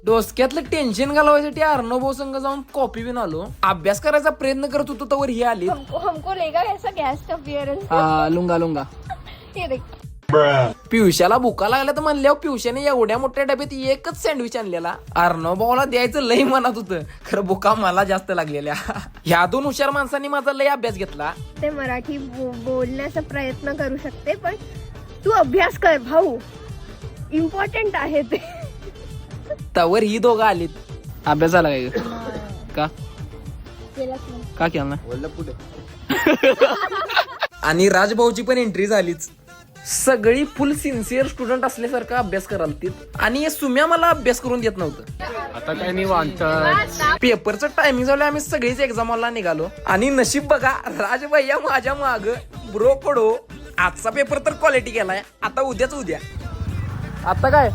डोसक्यातलं tension घालवायसाठी Arnav संघ जाऊन copy बिन आलो. अभ्यास करायचा प्रयत्न करत होतो तवर ही आली. हमको लेगा ऐसा गेस्ट अपीयरेंस. लुंगा लुंगा. ये देख पियुष्याला भुका लागल्या तर म्हणल्यावर पियुष्याने एवढ्या मोठ्या डब्यात एकच सँडविच आणलेला. अर्णव भाऊला द्यायचं लई मनात होतं, खरं भुका मला जास्त लागलेल्या. ह्या दोन हुशार माणसांनी माझा लई अभ्यास घेतला. ते मराठी बोलण्याचा प्रयत्न करू शकते, पण तू अभ्यास कर भाऊ, इम्पॉर्टंट आहे ते. तवर ही दोघं आलीत. अभ्यास झाला काय का का केला ना. आणि राजभाऊची पण एंट्री झालीच. सगळी फुल सिन्सिअर स्टुडंट असल्यासारखा अभ्यास कराल. आणि सुम्या मला अभ्यास करून देत नव्हतं. आता काय निवांत पेपरचं टायमिंग झालं, आम्ही सगळीच एक्झामला निघालो. आणि नशीब बघा, राजभैया माझ्या माग ब्रो पडो. आजचा पेपर तर क्वालिटी गेलाय. आता उद्याच उद्या. आता काय